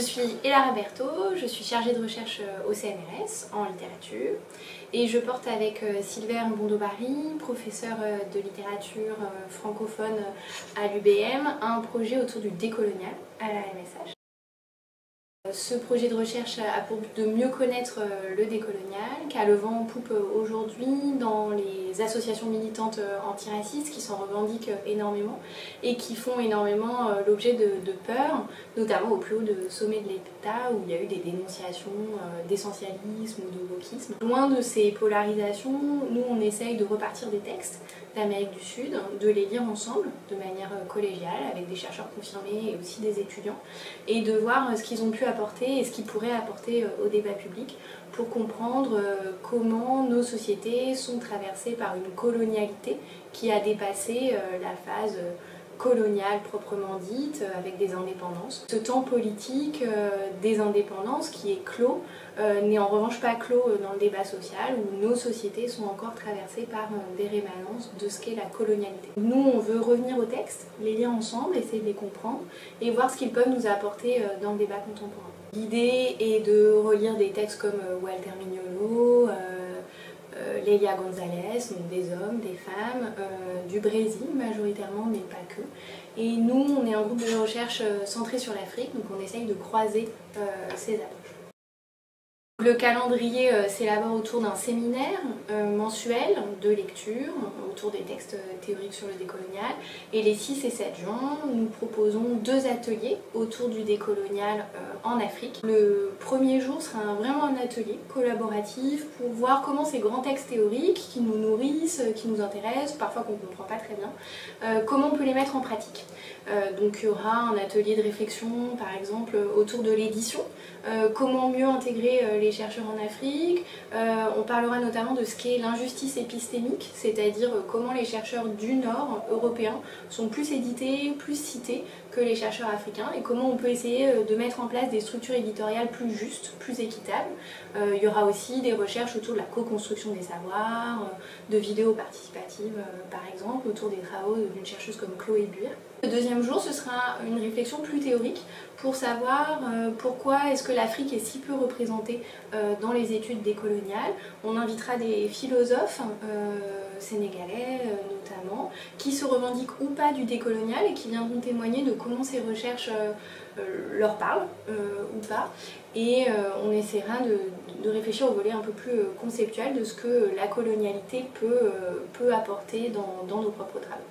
suis Elara Berthaud, je suis chargée de recherche au CNRS en littérature et je porte avec Sylvain Bondo-Barry, professeur de littérature francophone à l'UBM, un projet autour du décolonial à la MSH. Ce projet de recherche a pour but de mieux connaître le décolonial, qui a le vent en poupe aujourd'hui dans les associations militantes antiracistes qui s'en revendiquent énormément et qui font énormément l'objet de peur, notamment au plus haut sommet de l'État où il y a eu des dénonciations d'essentialisme ou de wokisme. Loin de ces polarisations, nous on essaye de repartir des textes d'Amérique du Sud, de les lire ensemble de manière collégiale avec des chercheurs confirmés et aussi des étudiants et de voir ce qu'ils ont pu apporter et ce qu'ils pourraient apporter au débat public pour comprendre comment nos sociétés sont traversées par une colonialité qui a dépassé la phase coloniale proprement dite, avec des indépendances. Ce temps politique des indépendances qui est clos n'est en revanche pas clos dans le débat social où nos sociétés sont encore traversées par des rémanences de ce qu'est la colonialité. Nous on veut revenir aux textes, les lire ensemble, essayer de les comprendre et voir ce qu'ils peuvent nous apporter dans le débat contemporain. L'idée est de relire des textes comme Walter Mignolo, Lélia Gonzalez, donc des hommes, des femmes, du Brésil majoritairement, mais pas que. Et nous, on est un groupe de recherche centré sur l'Afrique, donc on essaye de croiser ces approches. Le calendrier s'élabore autour d'un séminaire mensuel de lecture autour des textes théoriques sur le décolonial. Et les 6 et 7 juin, nous proposons 2 ateliers autour du décolonial en Afrique. Le premier jour sera vraiment un atelier collaboratif pour voir comment ces grands textes théoriques qui nous nourrissent, qui nous intéressent, parfois qu'on ne comprend pas très bien, comment on peut les mettre en pratique. Donc il y aura un atelier de réflexion par exemple autour de l'édition, comment mieux intégrer les chercheurs en Afrique. On parlera notamment de ce qu'est l'injustice épistémique, c'est-à-dire comment les chercheurs du Nord européens sont plus édités, plus cités que les chercheurs africains et comment on peut essayer de mettre en place des structures éditoriales plus justes, plus équitables. Il y aura aussi des recherches autour de la co-construction des savoirs, de vidéos participatives par exemple, autour des travaux d'une chercheuse comme Chloé Buir. Le deuxième jour, ce sera une réflexion plus théorique pour savoir pourquoi est-ce que l'Afrique est si peu représentée dans les études décoloniales. On invitera des philosophes sénégalais notamment, qui se revendiquent ou pas du décolonial et qui viendront témoigner de comment ces recherches leur parlent ou pas. Et on essaiera de réfléchir au volet un peu plus conceptuel de ce que la colonialité peut apporter dans nos propres travaux.